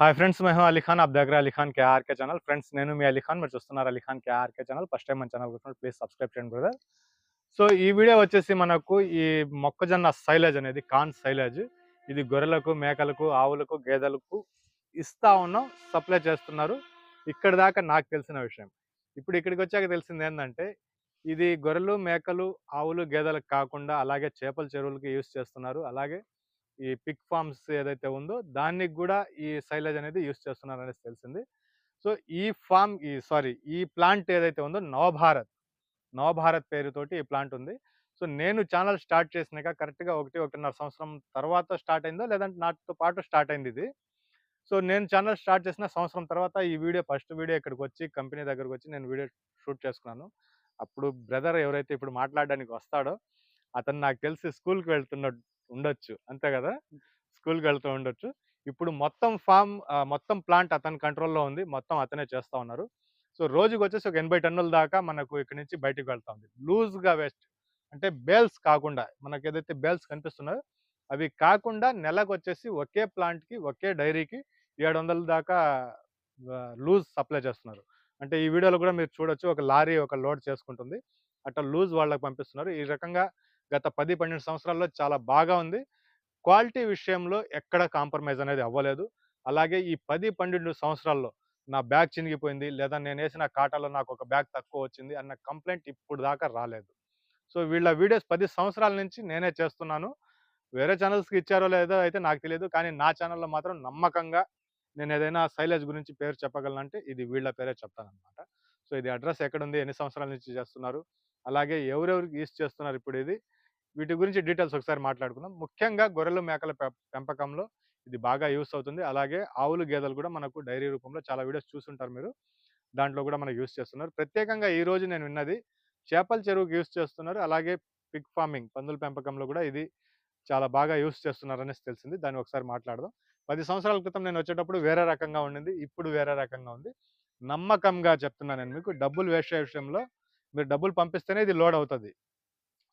Hi friends, मैं हूं अली खान। आप देख रहे हैं अली खान केआर के ఛానల్। ఫ్రెండ్స్, నేను మీ అలీ ఖాన్, మీరు చూస్తున్నారు అలీ ఖాన్ కేఆర్ के ఛానల్। ఫస్ట్ టైం మన ఛానల్ చూస్తున్నారు, ప్లీజ్ సబ్స్క్రైబ్ చేయండి బ్రదర్. సో ఈ వీడియో వచ్చేసి మనకు ఈ మొక్కజొన్న సైలేజ్ అనేది కార్న్ సైలేజ్, ఇది గొర్రెలకు, మేకలకు, ఆవులకు, గేదెలకు ఇస్తా ఉన్నాం, సప్లై చేస్తున్నారు. ఇక్కడ దాకా నాకు తెలిసిన విషయం. ఇప్పుడు ఇక్కడికి వచ్చాక తెలిసింది ఏంటంటే, ఇది గొర్రెలు, మేకలు, ఆవులు, గేదెలకు కాకుండా అలాగే చేపల చెరువులకి యూస్ చేస్తున్నారు. అలాగే ఈ పిగ్ ఫార్మ్స్ ఏదైతే ఉందో దానికి కూడా ఈ సైలేజ్ అనేది యూస్ చేస్తున్నారు అనేసి తెలిసింది. సో ఈ ప్లాంట్ ఏదైతే ఉందో నవభారత్ పేరుతోటి ఈ ప్లాంట్ ఉంది. సో నేను ఛానల్ స్టార్ట్ చేసినాక కరెక్ట్‌గా 1, 1.5 సంవత్సరం తర్వాత స్టార్ట్ అయిందో, లేదంటే నాతో పాటు స్టార్ట్ అయింది ఇది. సో నేను ఛానల్ స్టార్ట్ చేసిన సంవత్సరం తర్వాత ఈ ఫస్ట్ వీడియో ఇక్కడికొచ్చి కంపెనీ దగ్గరకొచ్చి నేను వీడియో షూట్ చేసుకున్నాను. అప్పుడు బ్రదర్ ఎవరైతే ఇప్పుడు మాట్లాడడానికి వస్తాడో అతను నాకు తెలిసి స్కూల్‌కి ఉండొచ్చు. అంతే గదా! స్కూల్‌కి వెళ్తూ ఉండొచ్చు. ఇప్పుడు మొత్తం ప్లాంట్ అతని కంట్రోల్‌లో ఉంది. మొత్తం అతనే చేస్తా ఉన్నారు. సో రోజుకొచ్చేసి ఒక 80 టన్నుల దాకా మనకు ఇక్కడి నుంచి బయటికి వెళ్తా ఉంది. లూజ్‌గా వేస్ట్ అంటే బేల్స్ కాకుండా, మనకేదైతే బేల్స్ కనిపిస్తున్నాయో అవి కాకుండా నెలకొచ్చేసి ఒకే ప్లాంట్‌కి, ఒకే డైరీకి 700 దాకా లూజ్ సప్లై చేస్తున్నారు. అంటే ఈ వీడియోలో కూడా మీరు చూడొచ్చు, ఒక లారీ ఒక లోడ్ చేసుకుంటుంది. అట్లా లూజ్ వాళ్ళకి పంపిస్తున్నారు. ఈ రకంగా గత 10, 12 సంవత్సరాల్లో చాలా బాగా ఉంది. క్వాలిటీ విషయంలో ఎక్కడ కాంప్రమైజ్ అనేది అవ్వలేదు. అలాగే ఈ 10, 12 సంవత్సరాల్లో నా బ్యాగ్ చినిగిపోయింది, లేదా నేనేసిన కాటాలో నాకొక బ్యాగ్ తక్కువ వచ్చింది అన్న కంప్లెయింట్ ఇప్పుడు దాకా రాలేదు. సో వీళ్ళ వీడియోస్ 10 సంవత్సరాల నుంచి నేనే చేస్తున్నాను. వేరే ఛానల్స్‌కి ఇచ్చారో లేదో అయితే నాకు తెలీదు. కానీ నా ఛానల్‌లో మాత్రం నమ్మకంగా నేనేదైనా సైలేజ్ గురించి పేరు చెప్పగలనంటే ఇది వీళ్ళ పేరే చెప్తాననమాట. సో ఇది అడ్రెస్ ఎక్కడుంది, ఎన్ని సంవత్సరాల నుంచి చేస్తున్నారు, అలాగే ఎవరెవరికి యూజ్ చేస్తున్నారు ఇప్పుడు ఇది, వీటి గురించి డీటెయిల్స్ ఒకసారి మాట్లాడుకుందాం. ముఖ్యంగా గొర్రెలు, మేకల పెంపకంలో ఇది బాగా యూస్ అవుతుంది. అలాగే ఆవులు, గేదెలు కూడా మనకు డైరీ రూపంలో చాలా వీడియోస్ చూసుంటారు మీరు. దాంట్లో కూడా మనకు యూస్ చేస్తున్నారు. ప్రత్యేకంగా ఈరోజు నేను విన్నది చేపల చెరువుకి యూస్ చేస్తున్నారు. అలాగే పిగ్ ఫార్మింగ్, పందుల పెంపకంలో కూడా ఇది చాలా బాగా యూస్ చేస్తున్నారనేసి తెలిసింది. దాన్ని ఒకసారి మాట్లాడదాం. 10 సంవత్సరాల క్రితం నేను వచ్చేటప్పుడు వేరే రకంగా ఉండింది. ఇప్పుడు వేరే రకంగా ఉంది. నమ్మకంగా చెప్తున్నాను నేను మీకు. డబ్బులు వేస్ట్ అయ్యే విషయంలో మీరు డబ్బులు పంపిస్తేనే ఇది లోడ్ అవుతది.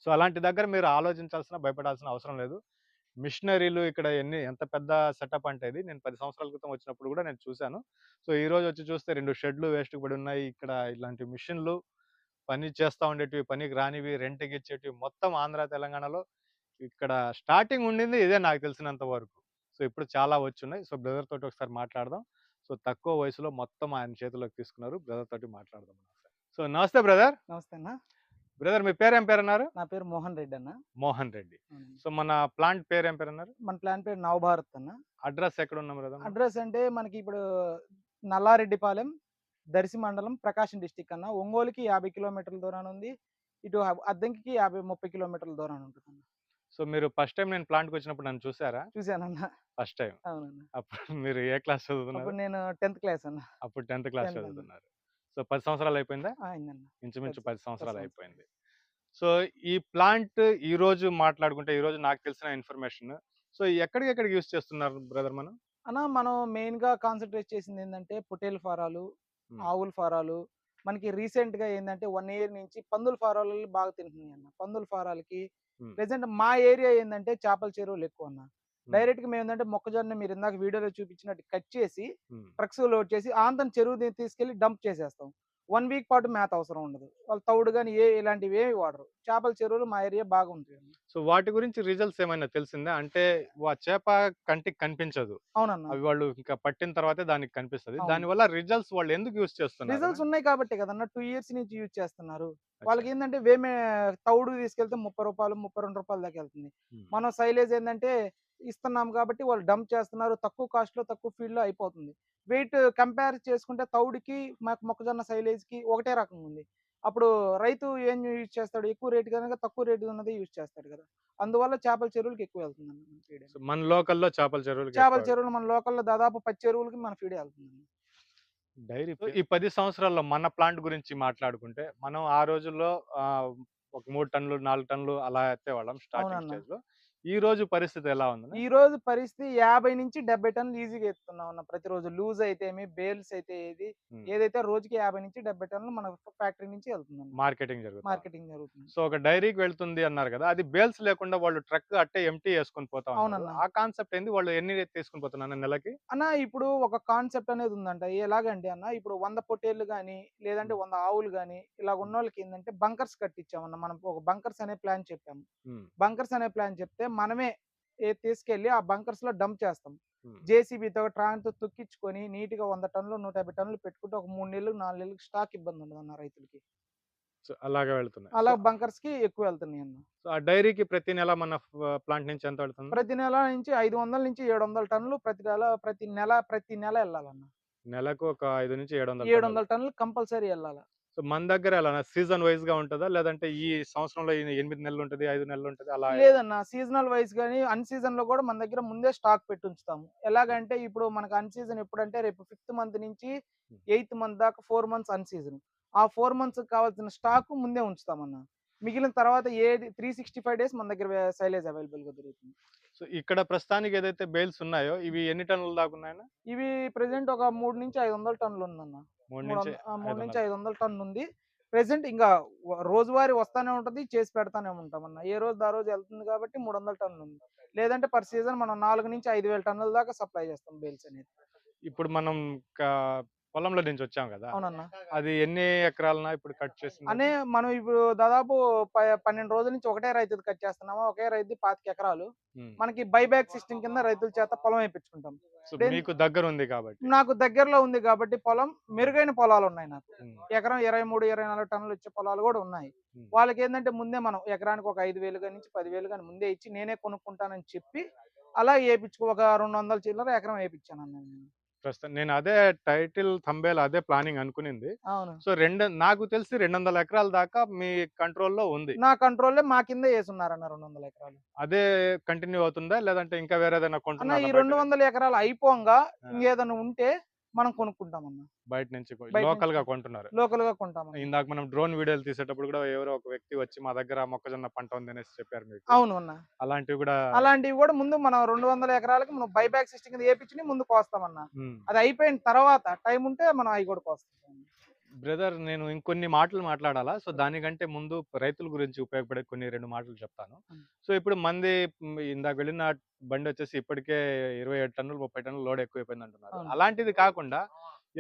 సో అలాంటి దగ్గర మీరు ఆలోచించాల్సిన, భయపడాల్సిన అవసరం లేదు. మిషనరీలు ఇక్కడ ఎంత పెద్ద సెటప్ అంటే ఇది. నేను 10 సంవత్సరాల క్రితం వచ్చినప్పుడు కూడా నేను చూసాను. సో ఈరోజు వచ్చి చూస్తే 2 షెడ్‌లు వేస్ట్‌గా పడున్నాయి. ఇక్కడ ఇలాంటి మిషన్‌లు పని చేస్తా ఉండేటివి, పనికి రానివి, రెంట్‌కి ఇచ్చేటివి మొత్తం ఆంధ్ర, తెలంగాణలో ఇక్కడ స్టార్టింగ్ ఉండింది ఇదే నాకు తెలిసినంత వరకు. సో ఇప్పుడు చాలా వచ్చున్నాయి. సో బ్రదర్ తోటి ఒకసారి మాట్లాడదాం. సో తక్కువ వయసులో మొత్తం ఆయన చేతుల్లోకి తీసుకున్నారు. బ్రదర్ తోటి మాట్లాడదాం. సో నమస్తే బ్రదర్. నమస్తే అన్న. బ్రదర్ మీ పేరేం పేరన్నారు? నా పేరు మోహన్ రెడ్డి అన్న. మోహన్ రెడ్డి. అవునండి. సో మన ప్లాంట్ పేరేం పేరన్నారు? మన ప్లాన్ పేరు నవభారత్ అన్న. అడ్రెస్ ఎక్కడున్నాం బ్రదర్ మనం? అడ్రస్ అంటే మనకి ఇప్పుడు నల్లారెడ్డిపాలెం, దర్శి మండలం, ప్రకాశం డిస్ట్రిక్ట్ అన్న. ఒంగోలుకి 50 కిలోమీటర్ల దూరాన ఉంది. ఇటు అద్దంకికి 50, 30 కిలోమీటర్ల దూరాన ఉంటుందన్న. సో మీరు ఫస్ట్ టైమ్ నేను ప్లాంట్‌కొచ్చినప్పుడు నన్ను చూసారా? చూసానన్న. First time. అవునన్న. అప్పుడు మీరు ఏ క్లాస్ చదువుతున్నారు? అప్పుడు నేను 10th క్లాస్ అన్న. అప్పుడు 10th క్లాస్ 10th అన్న. చదువుతున్నారు. సో 10 సంవత్సరాలు అయిపోయిందా? అయిందన్న. ఇంచుమించు 10 10 సంవత్సరాలు సంవత్సరాలు. అయిపోయింది. సో ఈ ప్లాంట్ ఈరోజు మాట్లాడుకుంటే, ఈరోజు నాకు తెలిసిన ఇన్ఫర్మేషన్, సో ఎక్కడికెక్కడికి యూజ్ చేస్తున్నారు బ్రదర్ మనం? అన్న మనం మెయిన్‌గా కాన్సంట్రేట్ చేసిందేందంటే పొట్టేలు ఫారాలు, హ్మ్. ఆవుల ఫారాలు. మనకి రీసెంట్‌గా ఏందంటే 1 ఇయర్ నుంచి పందుల ఫారాలు బాగా తింటున్నాయన్న. పందుల ఫారాలకి హ్మ్. ప్రెజెంట్ మా ఏరియా ఏందంటే చేపల చెరువులెక్కువన్న. హ్మ్. డైరెక్ట్‌గా మేమేందంటే మొక్కజొన్న మీరు ఇందాక వీడియోలో చూపించినట్టు కట్ చేసి హ్మ్. ట్రక్స్ లోడ్ చేసి ఆంతన చెరువు తీసుకెళ్ళి డంప్ చేసేస్తాం. 1 వీక్ పాటు మేత అవసరం ఉండదు. వాళ్ళు తవుడు గాని ఇలాంటివేవి వాడరు. చేపల చెరువులు మా ఏరియా బాగుంటాయన్న. సో వాటి గురించి రిజల్ట్స్ ఏమైనా తెలిసిందా? అంటే చేప కంటికి కనిపించదు. అవునన్న. అవి వాళ్ళు ఇంకా పట్టిన తర్వాతే దానికి కనిపిస్తది. అవును. దానివల్ల రిజల్ట్స్ వాళ్ళు ఎందుకు యూజ్ చేస్తున్నారు? రిజల్ట్స్ ఉన్నాయి కాబట్టే కదన్నా 2 ఇయర్స్ నుంచి యూజ్ చేస్తున్నారు. అచ్చా! వాళ్ళకేందంటే తవుడు తీసుకెళ్తే రూ. 30, రూ. 32 దాకా ఎళ్తుంది. హ్మ్. మనం సైలేజ్ ఏందంటే ఇస్తున్నాం కాబట్టి వాళ్ళు డంప్ చేస్తున్నారు. తక్కువ కాస్ట్‌లో, తక్కువ ఫీల్డ్‌లో అయిపోతుంది. వెయిట్ కంపేర్ చేసుకుంటే తవుడుకి, మాకు మొక్కజొన్న సైలేజ్‌కి ఒకటే రకంగా ఉంది. అప్పుడు రైతు ఏం యూజ్ చేస్తాడు? ఎక్కువ రేట్ గనక తక్కువ రేట్ ఉన్నదే యూజ్ చేస్తాడు కదా! అందువల్ల చేపల చెరువులకి ఎక్కువ ఎళ్తుందన్న మన ఫీడ్ సో అనేది. మన లోకల్‌లో చేపల చెరువులకి చేపల ఎక్కువ. చెరువులు మన లోకల్‌లో దాదాపు 10 చెరువులకి మన ఫీడే ఎళ్తుందండి. సో ఈ 10 సంవత్సరాల్లో మన ప్లాంట్ గురించి మాట్లాడుకుంటే, మనం ఆ రోజుల్లో ఆహ్, ఒక 3 టన్నులు, 4 టన్నులు అలా ఎత్తేవాళ్ళం స్టార్టింగ్ అవునన్న. స్టేజ్‌లో. ఈ రోజు పరిస్థితి ఎలా ఉంది? ఈ రోజు పరిస్థితి 50-70 టన్నులు ఈజీగా ఎత్తుతున్నాం అన్న ప్రతిరోజు. లూజ్ అయితేమి, బేల్స్ అయితే ఏదైతే రోజుకి 50-70 టన్నులు మన ఫ్యాక్టరీ నుంచి వెళ్తుందన్న. మార్కెటింగ్ జరుగుతా ఉంది. మార్కెటింగ్ జరుగుతుంది. సో ఒక డైరీకి వెళ్తుంది అన్నారు కదా, అది బేల్స్ లేకుండా వాళ్ళు ట్రక్ అట్టే ఎంటీ వేసుకొని పోతా ఉన్నారు. అవునన్న. ఆ కాన్సెప్ట్ ఏంది? వాళ్ళు ఎన్ని తీసుకొని పోతున్నారు నెలకి? అన్న ఇప్పుడు ఒక కాన్సెప్ట్ అనేది ఉందంట. ఎలాగంటే అన్న ఇప్పుడు 100 పొట్టేళ్ళు గాని, లేదంటే 100 ఆవులు గాని ఇలాగ ఉన్నోళ్ళకి ఏందంటే బంకర్స్ కట్టించామన్న. మనం ఒక బంకర్స్ అనే ప్లాన్ చెప్పాము. ఉమ్, బంకర్స్ అనే ప్లాన్ చెప్తే మనమే తీసుకెళ్ళి ఆ బంకర్స్ లో డంప్ చేస్తాం. ఉమ్. జేసీబీతో ట్రాక్టర్ తొక్కించుకొని నీట్‌గా 100 టన్నులు, 150 టన్నులు పెట్టుకుంటే ఒక 3 నెలలు, 4 నెలలకు స్టాక్ ఇబ్బంది ఉండదన్న రైతులకి. సో అలాగే వెళ్తున్నాయి. అలా సో బంకర్స్‌కి ఎక్కువ వెళ్తున్నాయన్న. ఆ డైరీకి ప్రతి నెల మన ప్లాంట్ నుంచి ఎంత వెళ్తుంది? ప్రతి నెల నుంచి 500-700 టన్నులు ప్రతి నెల ఎళ్ళాలన్న. నెలకు ఒక 500-700 700 టన్నులు కంపల్సరీ ఎళ్ళాల. సో మన దగ్గర ఎలా సీజన్ వైజ్ గా ఉంటుందా, లేదంటే ఈ సంవత్సరంలో 8 నెలలు ఉంటది, 5 నెలలు ఉంటది అలా? లేదన్న. సీజనల్ వైస్ గాని, అన్ సీజన్‌లో కూడా మన దగ్గర ముందే స్టాక్ పెట్టుంచుతాము. ఎలాగంటే ఇప్పుడు మనకు అన్ సీజన్ ఎప్పుడంటే రేపు 5థ్ మంత్ నుంచి 8థ్ మంత్ దాకా 4 మంత్స్ అన్ సీజన్. ఆ 4 మంత్స్‌కి కావాల్సిన స్టాక్ ముందే ఉంచుతామన్న. మిగిలిన తర్వాత 365 డేస్ మన దగ్గర సైలేజ్ అవైలబుల్‌గా దొరుకుతుంది. సో ఇక్కడ ప్రస్తుతానికి ఏదైతే బేల్స్ ఉన్నాయో ఇవి ఎన్ని టన్నుల దాకా ఉన్నాయన్న? ఇవి ప్రెజెంట్ ఒక 3-500 టన్నులు ఉందన్న. 3 నుంచి 500. 3-500 టన్ను ఉంది. ప్రెజెంట్ ఇంకా రోజువారీ వస్తానే ఉంటది. చేసి పెడతానే ఉంటామన్న. ఏ రోజుది ఆ రోజు ఎళ్తుంది కాబట్టి 300 టన్నులు ఉంది. లేదంటే పర్ సీజన్ మనం 4-5,000 టన్నుల దాకా సప్లై చేస్తాం బేల్స్ అనేది. ఇప్పుడు మనం పొలంలో నుంచి వచ్చాం కదా, అవునన్న. అది ఎన్ని ఎకరాలనా ఇప్పుడు కట్ చేసింది? అనే మనం ఇప్పుడు దాదాపు 12 రోజుల నుంచి ఒకటే రైతుది కట్ చేస్తున్నాము. ఒకే రైతుది 25 ఎకరాలు. ఉమ్. మనకి బైబ్యాక్ సిస్టమ్ కింద రైతుల చేత పొలం వేయించుకుంటాం. సో మీకు దగ్గర ఉంది కాబట్టి. నాకు దగ్గరలో ఉంది కాబట్టి పొలం మెరుగైన పొలాలు ఉన్నాయి నాకు. ఉమ్. ఎకరం 23-24 టన్నులు వచ్చే పొలాలు కూడా ఉన్నాయి. ఉమ్. వాళ్ళకి ఏంటంటే ముందే మనం ఎకరానికి ఒక 5,000 నుంచి 10,000 కానీ ముందే ఇచ్చి నేనే కొనుక్కుంటానని చెప్పి అలా ఒక 200 చిల్లర ఎకరం వేయించాను అన్న నేను. ప్రస్తుతం నేను అదే టైటిల్ థంబేల్ అదే ప్లానింగ్ అనుకునింది. అవును. సో నాకు తెలిసి 200 ఎకరాల దాకా మీ కంట్రోల్లో ఉంది. నా కంట్రోల్లో మా కింద వేసున్నారన్న 200 ఎకరాలు. అదే కంటిన్యూ అవుతుందా, లేదంటే ఇంకా వేరేదైనా అన్న ఈ కొంటున్నారా? 200 ఎకరాలు అయిపోగా ఇంకేదైనా ఉంటే మనం కొనుక్కుంటామన్న. బయట నుంచి బయట లోకల్ గా నుంచి కొంటున్నారు. లోకల్ గా కొంటామన్న. ఇందాక మనం డ్రోన్ వీడియోలు తీసేటప్పుడు కూడా ఎవరో ఒక వ్యక్తి వచ్చి మా దగ్గర మొక్కజొన్న పంట ఉంది అనేసి చెప్పారు మీకు. అవును అన్న. అలాంటివి కూడా. అలాంటివి కూడా ముందు మనం 200 ఎకరాలకి మనం బైబ్యాక్ సిస్టమ్ కింద వేపించి ముందు కోస్తామన్న. ఉమ్. అది అయిపోయిన తర్వాత టైం ఉంటే మనం అవి కూడా కోస్తాం. బ్రదర్, నేను ఇంకొన్ని మాటలు మాట్లాడాలా. సో దానికంటే ముందు రైతుల గురించి ఉపయోగపడే కొన్ని 2 మాటలు చెప్తాను. సో ఇప్పుడు మంది ఇందాక వెళ్ళిన బండి వచ్చేసి ఇప్పటికే 27 టన్నులు 30 టన్నులు లోడ్ ఎక్కువైపోయింది అంటున్నారు. అవును. అలాంటిది కాకుండా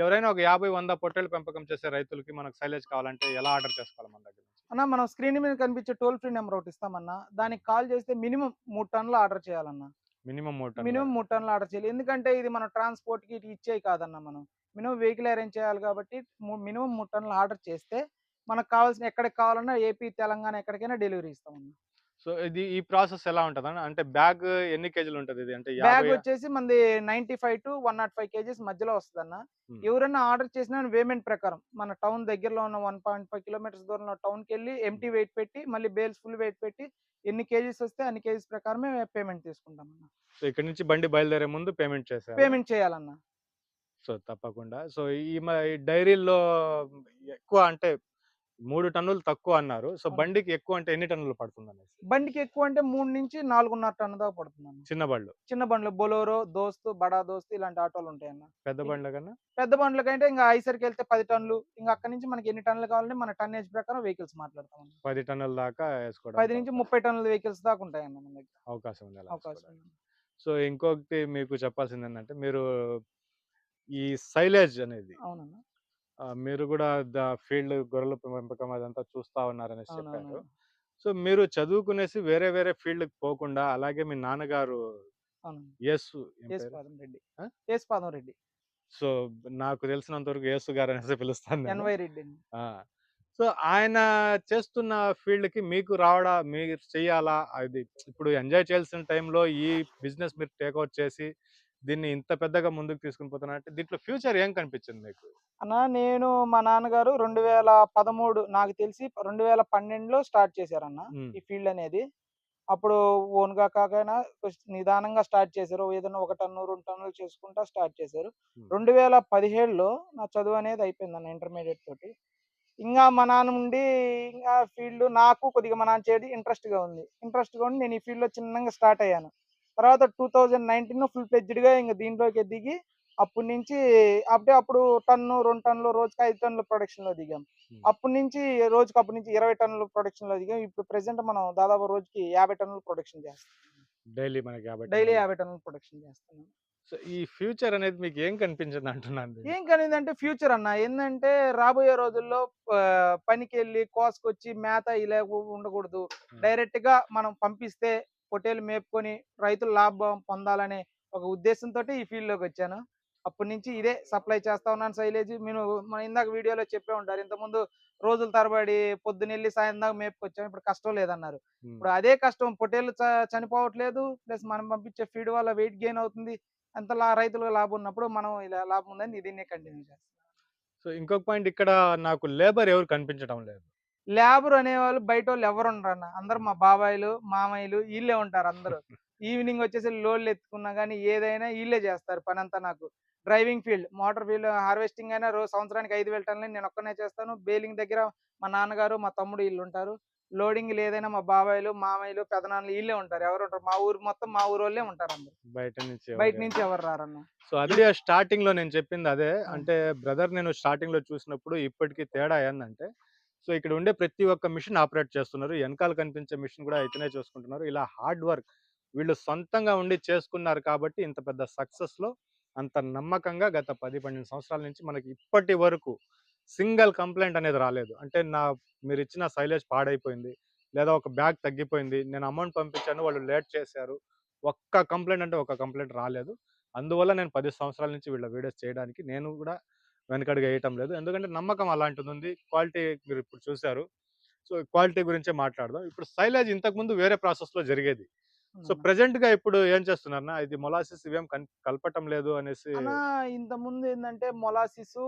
ఎవరైనా ఒక 50-100 పొట్టేలు పెంపకం చేసే రైతులకి మనకు సైలేజ్ కావాలంటే ఎలా ఆర్డర్ చేసుకోవాలి మన దగ్గర నుంచి? అన్న మనం స్క్రీన్ మీద కనిపించే టోల్ ఫ్రీ నెంబర్ ఒకటి ఇస్తామన్నా. దానికి కాల్ చేస్తే మినిమం 3 టన్నులు ఆర్డర్ చేయాలన్న. మినిమం 3 టన్నులు. మినిమం 3 టన్నులు ఆర్డర్ చేయాలి. ఎందుకంటే ఇది మన ట్రాన్స్పోర్ట్ కి ఇటు ఇచ్చేవి కాదన్న మనం. మినిమం వెహికల్ అరేంజ్ చేయాలి కాబట్టి మినిమం 3 టన్నులు ఆర్డర్ చేస్తే మనకు కావాల్సిన ఎక్కడికి కావాలన్నా ఏపీ, తెలంగాణ ఎక్కడికైనా డెలివరీ ఇస్తామన్న. సో ఈ ప్రాసెస్ ఎలా ఉంటది? అంటే బ్యాగ్ ఎన్ని కేజీలు ఉంటది ఇది? అంటే బ్యాగ్ 50? వచ్చేసి మనది 95-105 కేజీస్ మధ్యలో వస్తుందన్న. ఉమ్. ఎవరైనా ఆర్డర్ చేసిన వేమెంట్ ప్రకారం మన టౌన్ దగ్గరలో ఉన్న 1.5 కిలోమీటర్స్ దూరంలో టౌన్కి వెళ్ళి ఎంటీ వెయిట్ పెట్టి మళ్ళీ బేల్స్ ఫుల్ వెయిట్ పెట్టి ఎన్ని కేజీస్ వస్తే అన్ని కేజీస్ ప్రకారమే పేమెంట్ తీసుకుంటాం అన్న. సో ఇక్కడ నుంచి బండి బయలుదేరే ముందు పేమెంట్ చేశారు? పేమెంట్ చేయాలన్న. సో తప్పకుండా. సో ఈ డైరీల్లో ఎక్కువ అంటే 3 టన్నులు తక్కువ అన్నారు. సో బండికి ఎక్కువ అంటే ఎన్ని టన్నులు పడుతుంది అనేసి? బండికి ఎక్కువ అంటే 3-4.5 టన్ను దాకా పడుతుంది. చిన్న బళ్ళు? చిన్న బండ్లు బొలోరో, దోస్త్, బడా దోస్త్ ఇలాంటి ఆటోలు ఉంటాయన్న. పెద్ద బండ్ల కన్నా? పెద్ద బండ్లకంటే ఇంకా ఐసర్కి వెళ్తే 10 టన్నులు. ఇంకా అక్కడి నుంచి మనకి ఎన్ని టన్నులు కావాలంటే మన టన్నేజ్ ప్రకారం వెహికల్స్ మాట్లాడతాం. 10 టన్నుల దాకా వేసుకోవడం 10-30 టన్నుల వెహికల్స్ దాకా ఉంటాయన్న మన దగ్గర. అవకాశం ఉంది అలా అవకాశం వేసుకోవడానికి. ఉంది. సో ఇంకొకటి మీకు చెప్పాల్సింది ఏంటంటే, మీరు ఈ సైలేజ్ అనేది అవునన్న. మీరు కూడా ఫీల్డ్ గొర్రెల పెంపకం అదంతా చూస్తా ఉన్నారనేసి చెప్పారు. అవునవును. సో మీరు చదువుకునేసి వేరే వేరే ఫీల్డ్కి పోకుండా, అలాగే మీ నాన్నగారు అవును. యేసు ఏం పేరు? యేసుపాదం రెడ్డి. ఆ? యేసుపాదం రెడ్డి. సో నాకు తెలిసినంత వరకు యేసు గారు అనేసి పిలుస్తాను నేను. ఎన్వై రెడ్డి. ఆ. సో ఆయన చేస్తున్న ఫీల్డ్కి మీకు మీరు చెయ్యాలా? అది ఇప్పుడు ఎంజాయ్ చేయాల్సిన టైంలో ఈ బిజినెస్ మీరు టేక్అవుట్ చేసి దీన్ని ఇంత పెద్దగా ముందుకు తీసుకుని పోతున్నారంటే దీంట్లో ఫ్యూచర్ ఏం కనిపించింది మీకు? అన్న నేను మా నాన్నగారు 2013 నాకు తెలిసి 2012లో స్టార్ట్ చేశారన్న ఉమ్. ఈ ఫీల్డ్ అనేది. అప్పుడు ఓన్ గా కాకైనా నిదానంగా స్టార్ట్ చేశారు. ఏదైనా 1 టన్ను 2 టన్నులు చేసుకుంటా స్టార్ట్ చేశారు. ఉమ్. 2017లో నా చదువు అనేది అయిపోయిందన్న ఇంటర్మీడియట్ తోటి. ఇంకా మా నాన్న ఉండి ఇంకా ఫీల్డ్ నాకు కొద్దిగా మా నాన్న చేయడం ఇంట్రెస్ట్గా ఉంది. ఇంట్రెస్ట్గా ఉండి నేను ఈ ఫీల్డ్లో చిన్నగా స్టార్ట్ అయ్యాను. తర్వాత 2019 ఫుల్ ఫ్లెడ్జ్డ్గా ఇంకా దీంట్లోకి దిగి అప్పటి నుంచి అప్పుడు టన్ను 2 టన్నులు రోజుకి 5 టన్నుల ప్రొడక్షన్లో దిగాం. అప్పటి నుంచి రోజుకి 20 టన్నుల ప్రొడక్షన్లో దిగాం. ఇప్పుడు ప్రెసెంట్ మనం దాదాపు రోజుకి 50 టన్నుల ప్రొడక్షన్ చేస్తాం. డైలీ మనకి డైలీ 50 50 టన్నుల ప్రొడక్షన్ చేస్తున్నాం. సో ఈ ఫ్యూచర్ అనేది మీకు ఏం కనిపించింది అంటున్నాను నేను. ఏం కనిందంటే ఫ్యూచర్ అన్న. ఏందంటే రాబోయే రోజుల్లో పనికెళ్ళి కోసుకొచ్చి మేత ఇలా ఉండకూడదు. డైరెక్ట్‌గా మనం పంపిస్తే పొట్టేలు మేపుకొని రైతులు లాభం పొందాలనే ఒక ఉద్దేశంతోటి ఈ ఫీల్డ్‌లోకొచ్చాను. అప్పటి నుంచి ఇదే సప్లై చేస్తా ఉన్నాను సైలేజ్. మనం ఇందాక వీడియోలో చెప్పే ఉంటారు. ఇంతకుముందు రోజుల తరబడి పొద్దునెళ్ళి సాయంత్రం దాకా మేపుకొచ్చాం. ఇప్పుడు కష్టం లేదన్నారు. హ్మ్. ఇప్పుడు అదే కష్టం పొట్టేళ్ళు చనిపోవట్లేదు. ప్లస్ మనం పంపించే ఫీడ్ వల్ల వెయిట్ గెయిన్ అవుతుంది. అంత రైతులకు లాభం ఉన్నప్పుడు మనం ఇలా లాభం ఉందని దీన్నే కంటిన్యూ చేస్తాం. సో ఇంకొక పాయింట్ ఇక్కడ నాకు లేబర్ ఎవరు కనిపించడం లేదు. లేబర్ అనేవాళ్ళు బయటోళ్ళు ఎవరు ఉండరన్న. అందరూ మా బాబాయిలు, మామయ్యలు ఈళ్ళే ఉంటారు అందరూ. ఈవినింగ్ వచ్చేసి లోడ్లు ఎత్తుకున్నా గానీ ఏదైనా ఈళ్ళే చేస్తారు పనంతా నాకు. Driving field, motor field harvesting అయినా సంవత్సరానికి 5,000 టన్నులు నేనొక్కడినే చేస్తాను. బేలింగ్ దగ్గర మా నాన్నగారు, మా తమ్ముడు ఈళ్ళుంటారు. లోడింగ్‌లు ఏదైనా మా బాబాయిలు, మామయ్యలు, పెదనాన్నలు ఈళ్ళే ఉంటారు. ఎవరు ఉండరు. మా ఊరు మొత్తం మా ఊరోళ్ళే ఉంటారు అందరూ. బయట నుంచి బయట ఎవరు నుంచి ఎవరు రారన్న. సో అది స్టార్టింగ్‌లో నేను చెప్పింది అదే. ఆ! అంటే బ్రదర్ నేను స్టార్టింగ్‌లో చూసినప్పుడు ఇప్పటికి తేడా ఏందంటే, సో ఇక్కడ ఉండే ప్రతి ఒక్క మెషిన్ ఆపరేట్ చేస్తున్నారు. ఎనకాల కనిపించే మెషిన్ కూడా ఇతనే చూసుకుంటున్నారు. ఇలా హార్డ్ వర్క్ వీళ్ళు సొంతంగా ఉండి చేసుకున్నారు కాబట్టి ఇంత పెద్ద సక్సెస్‌లో అంత నమ్మకంగా గత 10, 12 సంవత్సరాల నుంచి మనకి ఇప్పటి వరకు సింగిల్ కంప్లెయింట్ అనేది రాలేదు. అంటే మీరిచ్చిన సైలేజ్ పాడైపోయింది. లేదా ఒక బ్యాగ్ తగ్గిపోయింది. నేను అమౌంట్ పంపించాను వాళ్ళు లేట్ చేశారు. ఒక్క కంప్లెయింట్ అంటే ఒక్క కంప్లెయింట్ రాలేదు. అందువల్ల నేను 10 సంవత్సరాల నుంచి వీళ్ళ వీడియోస్ చేయడానికి నేను గూడా వెనకడుగు వేయటం లేదు. ఎందుకంటే నమ్మకం అలాంటిదుంది. క్వాలిటీ మీరిప్పుడు చూసారు. సో, క్వాలిటీ గురించే మాట్లాడదాం. ఇప్పుడు సైలేజ్ ఇంతకుముందు వేరే ప్రాసెస్‌లో జరిగేది. సో, అవునన్నా. ప్రెజెంట్‌గా ఇప్పుడు ఏం చేస్తున్నారన్న? ఇది మొలాసిస్ ఇవేం కలపటం లేదు అనేసి అన్నా ఇంతకుముందు ఏందంటే మొలాసిసు,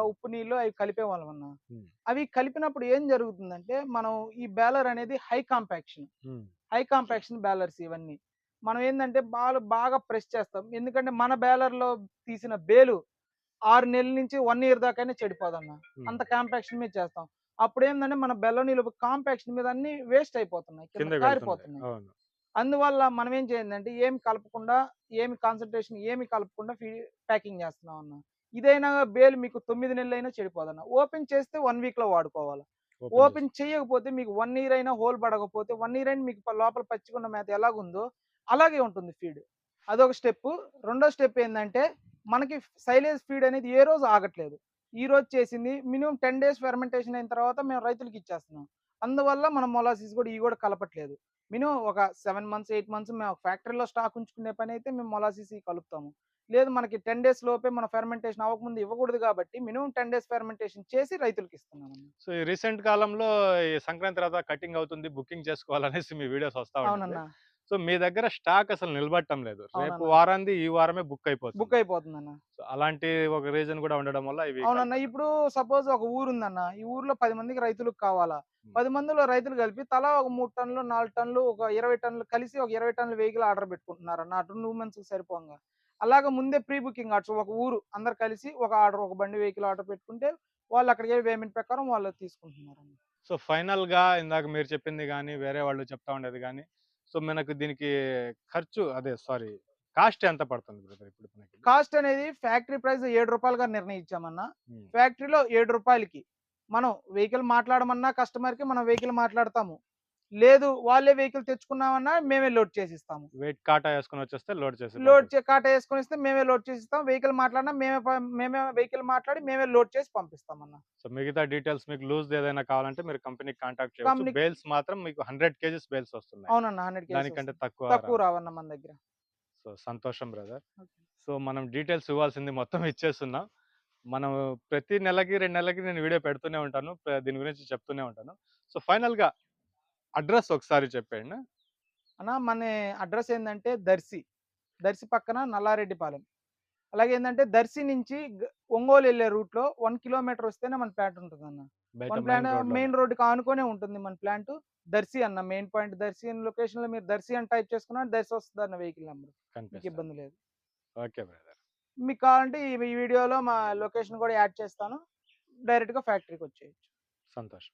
ఉప్పు నీళ్ళు అవి కలిపేవాళ్ళమన్నా. హ్మ్. అవి కలిపినప్పుడు ఏం జరుగుతుందంటే, మనం ఈ బేలర్ అనేది హై కాంపాక్షన్. హ్మ్. హై కాంపాక్షన్ బేలర్స్ ఇవన్నీ. మనం ఏందంటే బాగా ప్రెస్ చేస్తాం. ఎందుకంటే మన బేలర్‌లో తీసిన బేలు 6 నెలల నుంచి 1 ఇయర్ దాకైనా చెడిపోదన్న. హ్మ్. అంత కాంపాక్షన్ మీద చేస్తాం. అప్పుడేందంటే మన బెల్లం నీళ్ళు కాంపాక్షన్ మీద అన్నీ వేస్ట్ అయిపోతున్నాయి. కింద కిందకి వెళ్తున్నాయి. కారిపోతున్నాయి. అవును. అందువల్ల మనం ఏం చేయాలంటే ఏమి కలపకుండా, ఏమి కాన్సంట్రేషన్ ఏమి కలపకుండా ప్యాకింగ్ చేస్తున్నాం అన్న. ఇదైనా బేల్ మీకు 9 నెలలైనా చెడిపోదన్న. ఓపెన్ చేస్తే 1 వీక్‌లో వాడుకోవాల. ఓపెన్ చేసి. ఓపెన్ చేయకపోతే మీకు 1 ఇయర్ అయినా హోల్ పడకపోతే 1 ఇయర్ అయినా మీకు లోపల పచ్చిగున్న మేత ఎలాగుందో అలాగే ఉంటుంది ఫీడ్. అదొక స్టెప్పు. రెండో స్టెప్ ఏందంటే మనకి సైలేజ్ ఫీడ్ అనేది ఏ రోజు ఆగట్లేదు. ఈ రోజు చేసింది మినిమమ్ 10 డేస్ ఫెర్మెంటేషన్ అయిన తర్వాత మేము రైతులకి ఇచ్చేస్తున్నాం. అందువల్ల మనం మొలాసిస్ గూడా గూడా కలపట్లేదు. మినిమమ్ ఒక 7 మంత్స్, 8 మంత్స్ మేము ఫ్యాక్టరీలో స్టాక్ ఉంచుకునే పనైతే మేము మొలాసిస్ కలుపుతాము. లేదు మనకి 10 డేస్ లోపే మన ఫెర్మెంటేషన్ అవ్వకముందు ఇవ్వకూడదు కాబట్టి మినిమమ్ 10 డేస్ ఫెర్మెంటేషన్ చేసి రైతులకి ఇస్తున్నామన్న. సో, ఈ రీసెంట్ కాలంలో ఈ సంక్రాంతి తర్వాత కటింగ్ అవుతుంది. బుకింగ్ చేసుకోవాలనేసి మీ వీడియోస్ వస్తా ఉంటది. అవునన్నా. సో, మీ దగ్గర స్టాక్ అసలు నిలబడటం లేదు. రేపు అవునన్నా. వారాంది ఈ వారమే బుక్ బుక్ అయిపోతుంది. అయిపోతుందన్న. సో, అలాంటి ఒక రీజన్ గూడా ఉండడం వల్ల ఇవి అవునన్న. కలపటం. ఇప్పుడు సపోజ్ ఒక ఊరుందన్న. ఈ ఊర్లో 10 మందికి రైతులకు కావాలా. హ్మ్. 10 మందిలో రైతులు కలిపి తలా ఒక 3 టన్నులు, 4 టన్నులు, ఒక 20 టన్నులు కలిసి ఒక 20 టన్నుల వెహికల్ ఆర్డర్ పెట్టుకుంటున్నారన్న. అటు 2 మంత్స్‌కి సరిపోంగా. అలాగా ముందే ప్రీ బుకింగ్ ఆర్డర్స్ ఒక ఊరు అందరూ కలిసి ఒక బండి వెహికల్ ఆర్డర్ పెట్టుకుంటే వాళ్ళు అక్కడికి పేమెంట్ ప్రకారం వాళ్ళు తీసుకుంటున్నారన్న. సో, ఫైనల్‌గా ఇందాక మీరు చెప్పింది గాని, వేరే వాళ్ళు చెప్తా ఉండేది గాని, సో, మనకు దీనికి ఖర్చు అదే సారీ కాస్ట్ ఎంత పడుతుంది బ్రదర్ ఇప్పుడు మనకి? కాస్ట్ అనేది ఫ్యాక్టరీ ప్రైస్ రూ. 7గా నిర్ణయించామన్న. హ్మ్. ఫ్యాక్టరీలో రూ. 7కి మనం వెహికల్ మాట్లాడమన్నా కస్టమర్‌కి మనం వెహికల్ మాట్లాడతాము. లేదు వాళ్ళే వెహికల్ తెచ్చుకున్నామన్నా మేమే లోడ్ చేసిస్తాము. వెయిట్ కాటా యేసుకొని వచ్చేస్తే లోడ్ చేసి కాటా యేసుకొనిస్తే మేమే లోడ్ చేసిస్తాం. వెహికల్ మాట్లాడినా మేమే వెహికల్ మాట్లాడి మేమే లోడ్ చేసి పంపిస్తామన్న. సో, మిగతా డీటెయిల్స్ మీకు లూజ్‌ది ఏదైనా కావాలంటే మీరు కంపెనీకి కాంటాక్ట్ చేయవచ్చు. కంపెనీకి బేల్స్ మాత్రం మీకు 100 కేజీస్ బేల్స్ వస్తున్నాయి. అవునన్న. 100 కేజెస్ దానికంటే వస్తుంది. తక్కువ తక్కువ రావు. రావన్న మన దగ్గర. సో, సంతోషం బ్రదర్. ఓకే. సో, మనం డీటెయిల్స్ ఇవ్వాల్సింది మొత్తం ఇచ్చేస్తున్నాం. మనం ప్రతి నెలకి, 2 నెలలకి నేను వీడియో పెడుతూనే ఉంటాను. దీని గురించి చెప్తూనే ఉంటాను. సో, ఫైనల్‌గా అడ్రెస్ ఒకసారి చెప్పేయండి. అన్న మన అడ్రెస్ ఏందంటే దర్శి. దర్శి పక్కన నల్లారెడ్డిపాలెం. అలాగే ఏందంటే దర్శి నుంచి ఒంగోలు ఎళ్ళే రూట్‌లో 1 కిలోమీటర్ వస్తేనే మన ప్లాంట్ ఉంటుందన్న. బయట మన మెయిన్ ప్లాంట్ రోడ్‌లోనే. మెయిన్ రోడ్‌కి ఆనుకునే ఉంటుంది మన ప్లాంట్. దర్శి అన్న మెయిన్ పాయింట్ దర్శి అనే లొకేషన్‌లో మీరు దర్శి అని టైప్ చేసుకున్నా దర్శి వస్తదన్న వెహికల్ నంబర్. మీకు కనిపిస్తది. ఇబ్బంది లేదు. Okay brother. మీకు కావాలంటే ఈ వీడియోలో మా లొకేషన్ కూడా యాడ్ చేస్తాను. డైరెక్ట్‌గా ఫ్యాక్టరీకొచ్చేయొచ్చు. సంతోషం.